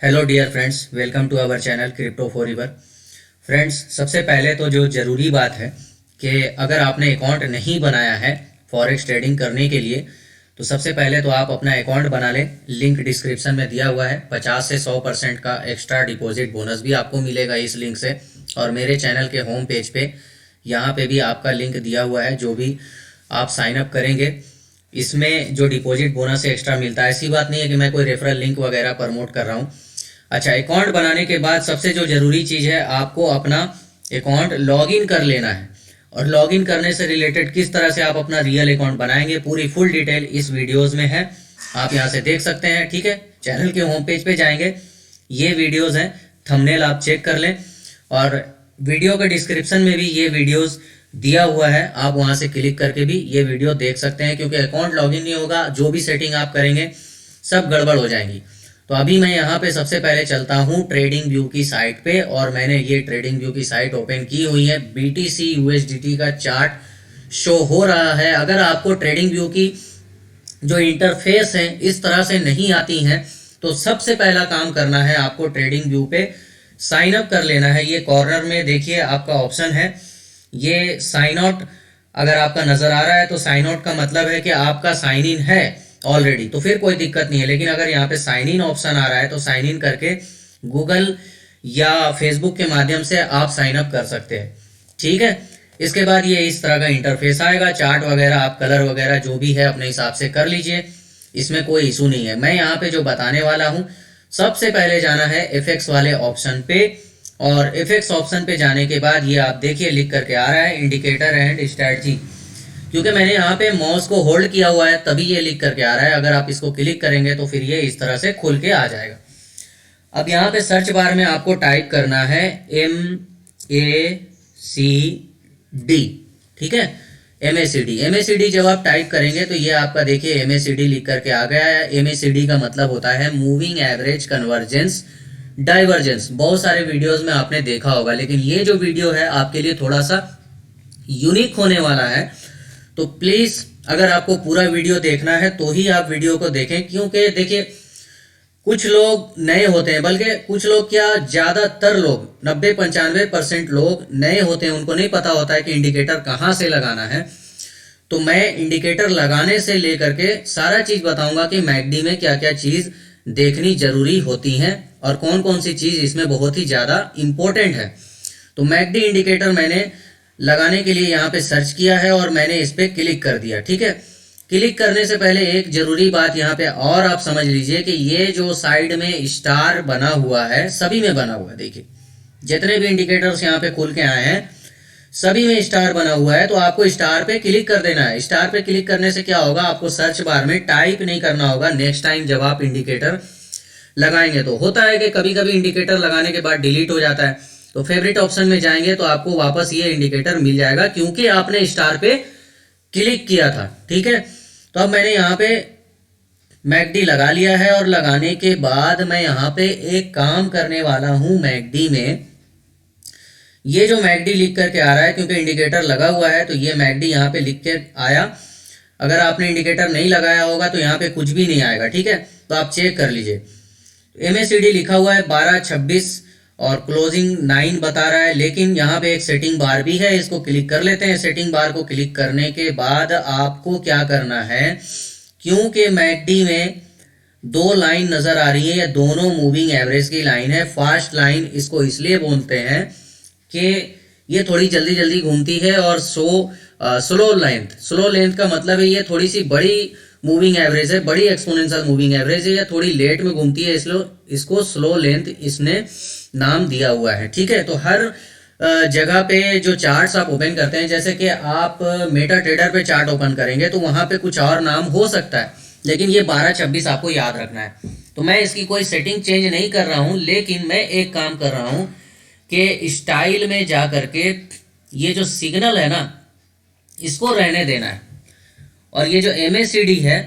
Hello dear friends, welcome to our channel crypto forever. Friends, सबसे पहले तो जो ज़रूरी बात है कि अगर आपने अकाउंट नहीं बनाया है फॉरेक्स ट्रेडिंग करने के लिए, तो सबसे पहले तो आप अपना अकाउंट बना लें। लिंक डिस्क्रिप्शन में दिया हुआ है। 50 से 100% का एक्स्ट्रा डिपॉजिट बोनस भी आपको मिलेगा इस लिंक से। और मेरे चैनल के होम पेज पे यहाँ पे भी आपका लिंक दिया हुआ है। जो भी आप साइन अप करेंगे इसमें जो डिपॉजिट बोनस एक्स्ट्रा मिलता है। ऐसी बात नहीं है कि मैं कोई रेफरल लिंक वगैरह प्रमोट कर रहा हूँ। अच्छा, अकाउंट बनाने के बाद सबसे जो ज़रूरी चीज़ है, आपको अपना अकाउंट लॉगिन कर लेना है। और लॉगिन करने से रिलेटेड किस तरह से आप अपना रियल अकाउंट बनाएंगे, पूरी फुल डिटेल इस वीडियोस में है। आप यहाँ से देख सकते हैं। ठीक है, चैनल के होम पेज पे जाएंगे, ये वीडियोस हैं, थंबनेल आप चेक कर लें। और वीडियो के डिस्क्रिप्शन में भी ये वीडियोस दिया हुआ है, आप वहाँ से क्लिक करके भी ये वीडियो देख सकते हैं। क्योंकि अकाउंट लॉगिन नहीं होगा, जो भी सेटिंग आप करेंगे सब गड़बड़ हो जाएंगी। तो अभी मैं यहाँ पे सबसे पहले चलता हूँ ट्रेडिंग व्यू की साइट पे, और मैंने ये ट्रेडिंग व्यू की साइट ओपन की हुई है। BTC USDT का चार्ट शो हो रहा है। अगर आपको ट्रेडिंग व्यू की जो इंटरफेस है इस तरह से नहीं आती हैं, तो सबसे पहला काम करना है आपको ट्रेडिंग व्यू पे साइन अप कर लेना है। ये कॉर्नर में देखिए आपका ऑप्शन है, ये साइन आउट अगर आपका नजर आ रहा है तो साइन आउट का मतलब है कि आपका साइन इन है ऑलरेडी, तो फिर कोई दिक्कत नहीं है। लेकिन अगर यहाँ पे साइन इन ऑप्शन आ रहा है तो साइन इन करके गूगल या फेसबुक के माध्यम से आप साइन अप कर सकते हैं। ठीक है, इसके बाद ये इस तरह का इंटरफेस आएगा। चार्ट वगैरह आप कलर वगैरह जो भी है अपने हिसाब से कर लीजिए, इसमें कोई इशू नहीं है। मैं यहाँ पे जो बताने वाला हूँ, सबसे पहले जाना है एफएक्स वाले ऑप्शन पे। और एफएक्स ऑप्शन पे जाने के बाद ये आप देखिए लिख करके आ रहा है इंडिकेटर एंड स्ट्रैटेजी। क्योंकि मैंने यहाँ पे माउस को होल्ड किया हुआ है तभी ये लिख करके आ रहा है। अगर आप इसको क्लिक करेंगे तो फिर ये इस तरह से खुल के आ जाएगा। अब यहाँ पे सर्च बार में आपको टाइप करना है MACD। ठीक है, MACD जब आप टाइप करेंगे तो ये आपका देखिए MACD लिख करके आ गया है। MACD का मतलब होता है मूविंग एवरेज कन्वर्जेंस डाइवर्जेंस। बहुत सारे वीडियोस में आपने देखा होगा, लेकिन ये जो वीडियो है आपके लिए थोड़ा सा यूनिक होने वाला है। तो प्लीज अगर आपको पूरा वीडियो देखना है तो ही आप वीडियो को देखें। क्योंकि देखिए, कुछ लोग नए होते हैं, बल्कि कुछ लोग क्या, ज्यादातर लोग 90-95% लोग नए होते हैं, उनको नहीं पता होता है कि इंडिकेटर कहाँ से लगाना है। तो मैं इंडिकेटर लगाने से लेकर के सारा चीज बताऊंगा कि मैकडी में क्या क्या चीज देखनी जरूरी होती हैं और कौन कौन सी चीज इसमें बहुत ही ज्यादा इंपॉर्टेंट है। तो मैकडी इंडिकेटर मैंने लगाने के लिए यहाँ पे सर्च किया है और मैंने इस पे क्लिक कर दिया। ठीक है, क्लिक करने से पहले एक जरूरी बात यहाँ पे और आप समझ लीजिए कि ये जो साइड में स्टार बना हुआ है, सभी में बना हुआ है। देखिए, जितने भी इंडिकेटर्स यहाँ पे खुल के आए हैं सभी में स्टार बना हुआ है। तो आपको स्टार पे क्लिक कर देना है। स्टार पे क्लिक करने से क्या होगा, आपको सर्च बार में टाइप नहीं करना होगा। नेक्स्ट टाइम जब आप इंडिकेटर लगाएंगे, तो होता है कि कभी कभी इंडिकेटर लगाने के बाद डिलीट हो जाता है, तो फेवरेट ऑप्शन में जाएंगे तो आपको वापस ये इंडिकेटर मिल जाएगा, क्योंकि आपने स्टार पे क्लिक किया था। ठीक है, तो अब मैंने यहाँ पे मैकडी लगा लिया है। और लगाने के बाद मैं यहाँ पे एक काम करने वाला हूँ मैकडी में। ये जो मैकडी लिख करके आ रहा है, क्योंकि इंडिकेटर लगा हुआ है तो ये मैकडी यहाँ पे लिख के आया। अगर आपने इंडिकेटर नहीं लगाया होगा तो यहाँ पे कुछ भी नहीं आएगा। ठीक है, तो आप चेक कर लीजिए। MACD लिखा हुआ है 12:26 और क्लोजिंग 9 बता रहा है। लेकिन यहाँ पे एक सेटिंग बार भी है, इसको क्लिक कर लेते हैं। सेटिंग बार को क्लिक करने के बाद आपको क्या करना है, क्योंकि मैकडी में दो लाइन नजर आ रही है, ये दोनों मूविंग एवरेज की लाइन है। फास्ट लाइन इसको इसलिए बोलते हैं कि ये थोड़ी जल्दी जल्दी घूमती है, और स्लो लेंथ का मतलब है ये थोड़ी सी बड़ी मूविंग एवरेज है, बड़ी एक्सपोनेंशियल मूविंग एवरेज है, या थोड़ी लेट में घूमती है, इसलिए इसको स्लो लेंथ इसने नाम दिया हुआ है। ठीक है, तो हर जगह पे जो चार्ट्स आप ओपन करते हैं, जैसे कि आप मेटा ट्रेडर पे चार्ट ओपन करेंगे तो वहां पे कुछ और नाम हो सकता है, लेकिन ये 12:26 आपको याद रखना है। तो मैं इसकी कोई सेटिंग चेंज नहीं कर रहा हूं, लेकिन मैं एक काम कर रहा हूं कि स्टाइल में जा करके ये जो सिग्नल है ना, इसको रहने देना है। और ये जो MACD है,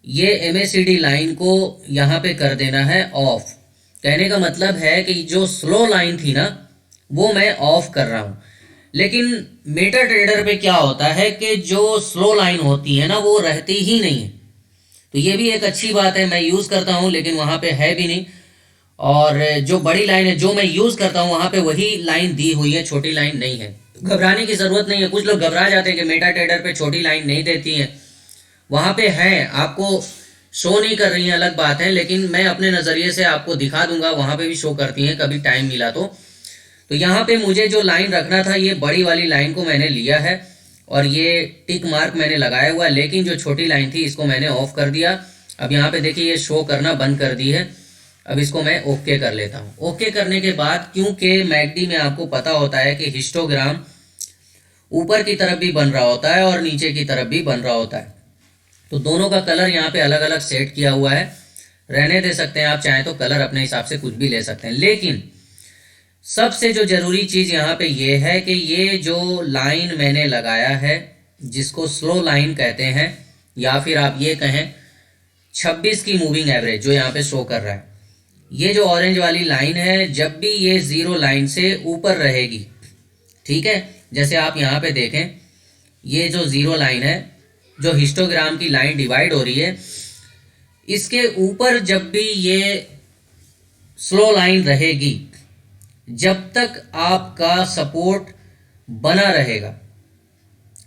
ये MACD लाइन को यहाँ पे कर देना है ऑफ। कहने का मतलब है कि जो स्लो लाइन थी ना, वो मैं ऑफ कर रहा हूँ। लेकिन मेटा ट्रेडर पे क्या होता है कि जो स्लो लाइन होती है ना, वो रहती ही नहीं है। तो ये भी एक अच्छी बात है, मैं यूज़ करता हूँ लेकिन वहाँ पे है भी नहीं। और जो बड़ी लाइन है जो मैं यूज़ करता हूँ वहाँ पे वही लाइन दी हुई है, छोटी लाइन नहीं है। घबराने की ज़रूरत नहीं है। कुछ लोग घबरा जाते हैं कि मेटाट्रेडर पे छोटी लाइन नहीं देती है, वहाँ पे है, आपको शो नहीं कर रही हैं अलग बात है, लेकिन मैं अपने नज़रिए से आपको दिखा दूंगा, वहाँ पे भी शो करती हैं कभी टाइम मिला तो यहाँ पे मुझे जो लाइन रखना था ये बड़ी वाली लाइन को मैंने लिया है और ये टिक मार्क मैंने लगाया हुआ है, लेकिन जो छोटी लाइन थी इसको मैंने ऑफ कर दिया। अब यहाँ पे देखिए ये शो करना बंद कर दी है। अब इसको मैं ओके कर लेता हूँ। ओके करने के बाद, क्योंकि मैकडी में आपको पता होता है कि हिस्टोग्राम ऊपर की तरफ भी बन रहा होता है और नीचे की तरफ भी बन रहा होता है, तो दोनों का कलर यहाँ पे अलग अलग सेट किया हुआ है। रहने दे सकते हैं आप चाहें तो, कलर अपने हिसाब से कुछ भी ले सकते हैं। लेकिन सबसे जो ज़रूरी चीज़ यहाँ पे ये है कि ये जो लाइन मैंने लगाया है जिसको स्लो लाइन कहते हैं, या फिर आप ये कहें 26 की मूविंग एवरेज जो यहाँ पे शो कर रहा है, ये जो ऑरेंज वाली लाइन है जब भी ये ज़ीरो लाइन से ऊपर रहेगी, ठीक है, जैसे आप यहाँ पे देखें ये जो ज़ीरो लाइन है जो हिस्टोग्राम की लाइन डिवाइड हो रही है, इसके ऊपर जब भी ये स्लो लाइन रहेगी, जब तक आपका सपोर्ट बना रहेगा।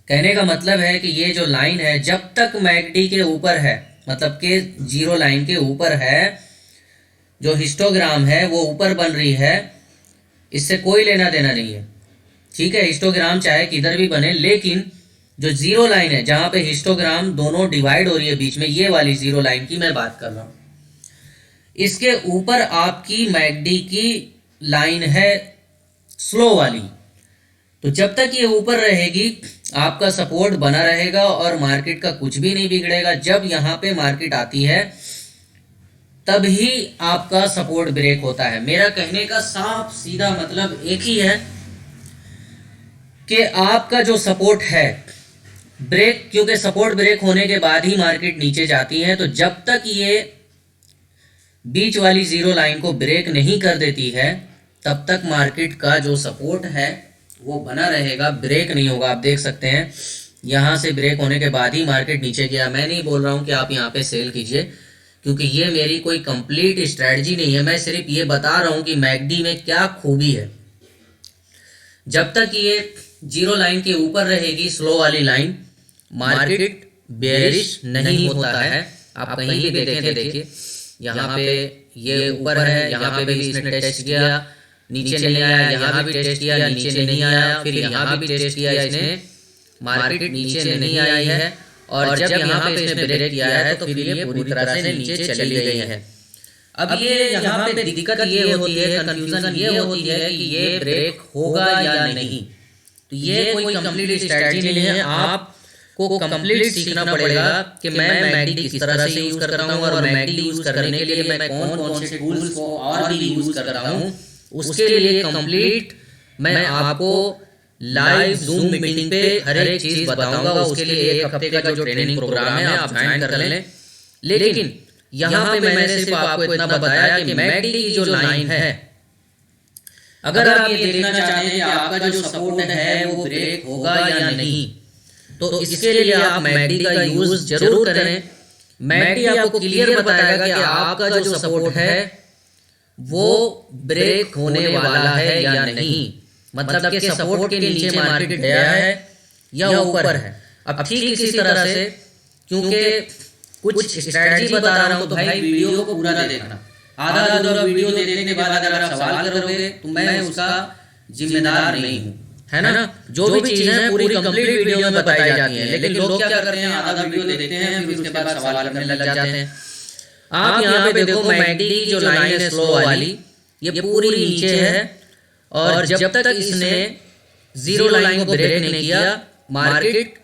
कहने का मतलब है कि ये जो लाइन है जब तक मैकडी के ऊपर है, मतलब कि जीरो लाइन के ऊपर है, जो हिस्टोग्राम है वो ऊपर बन रही है, इससे कोई लेना देना नहीं है, ठीक है। हिस्टोग्राम चाहे किधर भी बने, लेकिन जो जीरो लाइन है जहां पे हिस्टोग्राम दोनों डिवाइड हो रही है बीच में, ये वाली जीरो लाइन की मैं बात कर रहा हूं, इसके ऊपर आपकी मैकडी की लाइन है स्लो वाली। तो जब तक ये ऊपर रहेगी आपका सपोर्ट बना रहेगा और मार्केट का कुछ भी नहीं बिगड़ेगा। जब यहाँ पे मार्केट आती है तब ही आपका सपोर्ट ब्रेक होता है। मेरा कहने का साफ सीधा मतलब एक ही है कि आपका जो सपोर्ट है ब्रेक, क्योंकि सपोर्ट ब्रेक होने के बाद ही मार्केट नीचे जाती है, तो जब तक ये बीच वाली जीरो लाइन को ब्रेक नहीं कर देती है तब तक मार्केट का जो सपोर्ट है वो बना रहेगा, ब्रेक नहीं होगा। आप देख सकते हैं यहाँ से ब्रेक होने के बाद ही मार्केट नीचे गया। मैं नहीं बोल रहा हूँ कि आप यहाँ पे सेल कीजिए, क्योंकि ये मेरी कोई कंप्लीट स्ट्रेटजी नहीं है, मैं सिर्फ ये बता रहा हूँ कि मैकडी में क्या खूबी है। जब तक ये जीरो लाइन के ऊपर रहेगी स्लो वाली लाइन, मार्केट बेयरिश नहीं होता है। आप कहीं भी देखें तो देखिए यहाँ पे ये ऊपर है, यहाँ पे भी इसने टेस्ट किया, नीचे नहीं आया, यहाँ भी टेस्ट किया, नीचे नहीं आया, फिर यहाँ भी टेस्ट किया इसने, मार्केट नीचे नहीं आई है, और जब यहाँ पे इसने ब्रेक किया है तो फिर ये पूरी तरह से नीचे चली गई है। अब ये यहाँ पे दिक्कत ये होती है, कंफ्यूजन ये होती है कि ये ब्रेक होगा या नहीं। तो ये कोई कंप्लीट स्ट्रेटजी नहीं है, आपको कंप्लीट सीखना पड़ेगा कि मैं मैकडी किस तरह से यूज करता हूँ और मैकडी यूज करने के लिए मैं कौन कौन से टूल्स को और भी यूज करता हूँ, उसके लिए कंप्लीट मैं आपको लाइव जूम मीटिंग पे हर एक चीज बताऊंगा। उसके लिए एक हफ्ते का जो ट्रेनिंग प्रोग्राम है आप ज्वाइन कर लें। लेकिन यहाँ पे मैंने सिर्फ आपको इतना बताया कि मैकडी की जो लाइन है, अगर आप ये देखना चाहते हैं कि आपका जो सपोर्ट है वो ब्रेक होगा या नहीं, तो इसके लिए आप मैकडी का यूज जरूर करें। मैकडी आपको क्लियर बताएगा कि आपका जो सपोर्ट है वो ब्रेक होने वाला है या नहीं, मतलब कि सपोर्ट के नीचे मार्केट गया है या ऊपर है। अब ठीक इसी तरह से, क्योंकि कुछ स्ट्रेटजी बता रहा हूं तो भाई वीडियो को पूरा देखना। आधा अधूरा वीडियो देखने के बाद अगर आप सवाल करोगे तो मैं उसका जिम्मेदार नहीं हूं, है ना। जो भी चीजें हैं पूरी कंप्लीट वीडियो में बताई जाती हैं, लेकिन लोग क्या करते हैं, आधा वीडियो देखते हैं फिर उसके बाद सवाल करने लग जाते हैं। आप यहाँ पे देखो मैकडी की जो लाइन है स्लो वाली, ये पूरी नीचे है, और जब तक इसने जीरो लाइन को ब्रेक नहीं किया मार्केट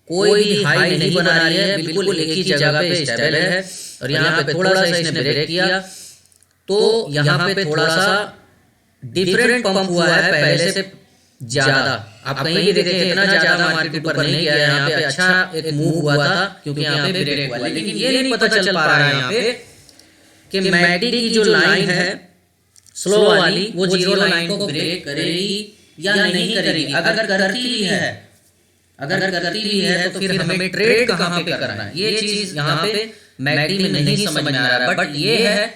कोई भी हाई नहीं बना रही है, बिल्कुल एक ही जगह पे स्टेबल है। और यहाँ पे थोड़ा सा इसने ब्रेक किया तो यहाँ पे थोड़ा सा डिफरेंट पंप हुआ है पहले से ज्यादा। आप कहीं भी देखें इतना ज्यादा मार्केट ऊपर नहीं गया है, यहाँ पे अच्छा एक मूव हुआ था क्योंकि यहाँ पे ब्रेक हुआ। लेकिन ये नहीं पता चल पा रहा है यहाँ पे कि मैकडी की जो लाइन है स्लो वाली वो जीरो लाइन को ब्रेक करेगी या नहीं करेगी। अगर करती भी है, अगर करती भी है तो फिर हमें ट्रेड कहाँ पे करना है, ये चीज यहाँ पे मैकडी में नहीं समझ में आ रहा है। बट ये है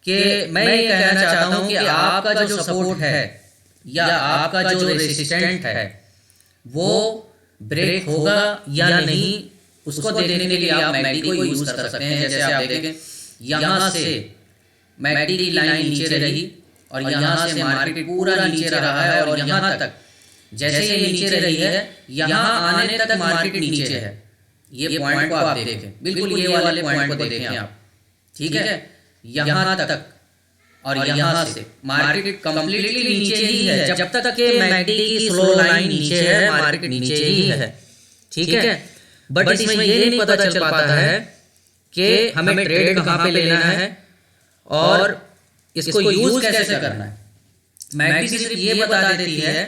कि मैं ये कहना चाहता हूं कि आपका जो सपोर्ट है या आपका जो रेसिस्टेंट है वो ब्रेक होगा या नहीं, उसको देखने के लिए आप मैकडी को यूज कर सकते हैं। जैसे आप देखें यहाँ से मैकडी की लाइन नीचे रही और यहाँ से मार्केट पूरा नीचे रहा है और यहाँ तक जैसे ये नीचे रही है यहाँ आने तक मार्केट नीचे है। ये पॉइंट को आप देखें, बिल्कुल ये वाले पॉइंट को देखें आप, ठीक है, यहाँ तक और यहाँ से मार्केट कंप्लीटली नीचे ही है। जब तक के मैकडी की स्लो लाइन नीचे है मार्केट नीचे ही है, ठीक है। बट इसमें ये नहीं पता चल पाता है कि हमें ट्रेड कहाँ पे लेना है और इसको यूज कैसे करना है। मैकडी सिर्फ ये बता देती है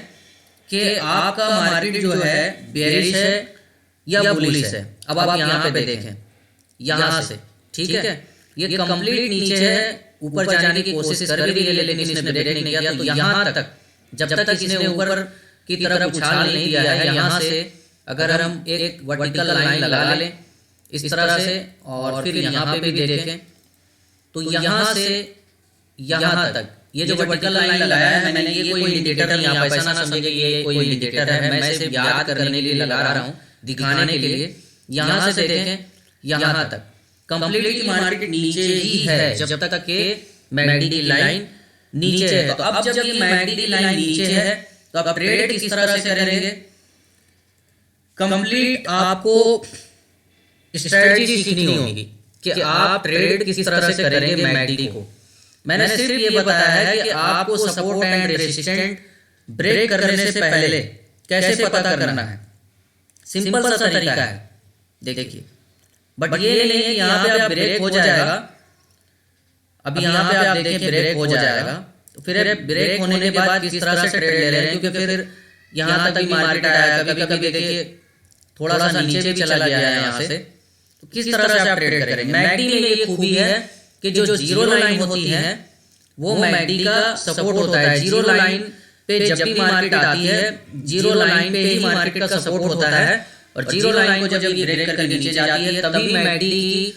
कि आपका मार्केट जो है बेरिश है या बुलिश है। अब आप यहाँ पे देखें यहाँ से, ठीक है, ये कंप्लीट नीचे है, ऊपर जाने की कोशिश कर भी रही है लेकिन इसने ब्रेक नहीं किया। तो यहाँ तक जब तक इसने ऊपर की तरफ उछाल नहीं दिया है, यहाँ से अगर हम एक वर्टिकल लाइन लगा लें इस तरह से और फिर यहाँ पे भी देखें तो यहाँ से यहाँ तक ये जो वर्टिकल लाइन लगाया है मैंने, ये कोई इंडिकेटर नहीं, आप ऐसा ना समझिए ये कोई इंडिकेटर है, मैं सिर्फ याद करने के लिए लगा रहा हूँ, दिखाने के लिए। यहाँ से देखें यहाँ तक कंप्लीटली मार्केट नीचे ही है जब तक के मैकडी की लाइन नीचे है। तो अब जब ये मैकडी की लाइन नीचे है तो आप ट्रेड किस तरह से करेंगे, कंप्लीट आपको स्ट्रेटजी सीखनी होगी कि आप ट्रेड किस तरह से करेंगे मैकडी को। मैंने सिर्फ ये बताया है कि आपको सपोर्ट एंड रेसिस्टेंट ब्रेक करने से पहले कैसे पता करना है। सिंपल सा तरीका है, देखिए। बट ये नहीं है यहाँ पे आप ब्रेक हो जाएगा, अब यहाँ पे आप देखें ब्रेक हो जाएगा तो फिर ब्रेक होने के बाद किस तरह से ट्रेड ले रहे हैं, क्योंकि फिर यहाँ तक भी मार्केट आया, कभी कभी देखिए थोड़ा सा नीचे भी चला गया है यहाँ से, तो किस तरह से आप ट्रेड करेंगे। मैकडी में ये खूबी है कि जो जीरो लाइन होती है वो मैकडी का सपोर्ट होता है। जीरो लाइन पे जब भी मार्केट आती है जीरो लाइन पे ही मार्केट का सपोर्ट होता है और जीरो लाइन को जब ये ब्रेक करके नीचे जाती है तभी मैकडी की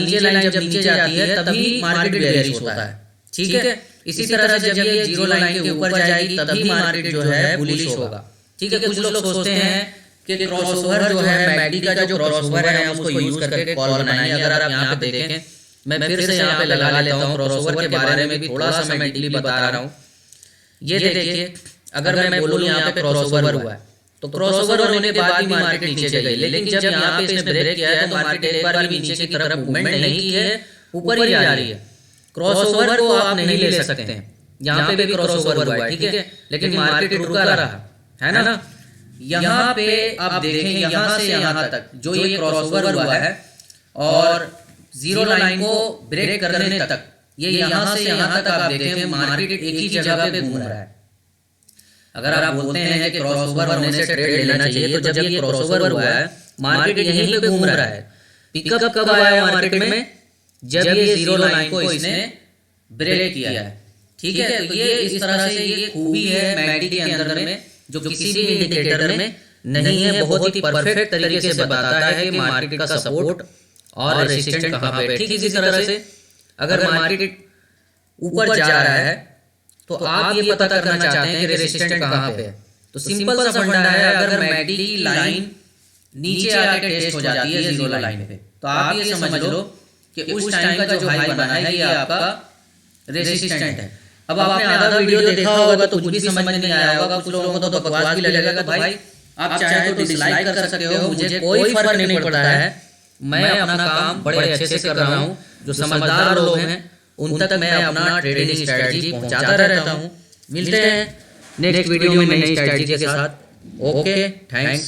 नीचे लाइन जब नीचे जाती है तभी मार्केट बेयरिश होता है, ठीक है। इसी तरह से जब ये जीरो लाइन के ऊपर जाएगी तभी मार्केट जो है बुलिश होगा, ठीक है। कुछ लोग सोचते हैं कि क्रॉसओवर जो है मैकडी का जो क्रॉसओवर है हम उसको यूज करके कॉल बनाएंगे। अगर आप यहाँ पे देखें मैं फिर से यहाँ पे लगा लेता हूँ, क्रॉसओवर के बारे में भी थोड़ा सा मैं डीपली बता रहा हूँ। ये देखिए अगर मैं बोलूँ यहाँ पे क्रॉसओवर हुआ है तो क्रॉसओवर होने के बाद भी मार्केट नीचे गई, लेकिन जब यहाँ पे इसने ब्रेक किया है तो मार्केट एक बार भी नीचे की तरफ मूवमेंट नहीं की है, ऊपर ही जा रही है। क्रॉसओवर को आप नहीं ले सकते हैं, यहाँ पे भी क्रॉसओवर हुआ है, ठीक है, लेकिन मार्केट रुका रहा है ना। यहाँ पे आप देखें यहाँ से यहाँ तक जो ये क्रॉसओवर हुआ है और जीरो लाइन को ब्रेक करने तक ये यहाँ से यहाँ तक आप देखें मार्केट एक ही जगह पे घूम रहा है। अगर आप बोलते हैं कि क्रॉसओवर होने से ट्रेड लेना चाहिए तो जब ये क्रॉसओवर हुआ है मार्केट यहीं पे घूम रहा है। पिकअप कब आया मार्केट में, जब ये जीरो लाइन को इसने ब्रेक किया है, ठीक है। तो ये इस तरह से ये खूबी है मैकडी के अंदर में जो किसी भी इंडिकेटर में नहीं है, बहुत ही परफेक्ट तरीके से बताता है कि मार्केट का सपोर्ट और रेजिस्टेंस कहाँ पे। ठीक इसी तरह से अगर मार्केट ऊपर जा रहा है तो आप ये पता करना चाहते हैं कि रेजिस्टेंस कहाँ पे है, तो सिंपल सा फंडा है। अगर मैकडी की लाइन नीचे आके टेस्ट हो जाती है जीरो लाइन पे तो आप ये समझ लो कि उस टाइम का जो हाई बना है ये आपका रेजिस्टेंट है। अब आपने आधा वीडियो देखा होगा तो कुछ भी समझ में नहीं आया होगा, कुछ लोगों को तो बकवास भी लगेगा। तो भाई आप चाहे तो डिसलाइक कर सकते हो, मुझे कोई फर्क नहीं पड़ता है। मैं अपना काम बड़े अच्छे से कर रहा हूँ। जो समझदार लोग हैं उन तक मैं अपना ट्रेडिंग स्ट्रेटजी पहुंचाता रहता हूँ। मिलते हैं नेक्स्ट वीडियो में नई स्ट्रेटजी के साथ। Okay, thanks.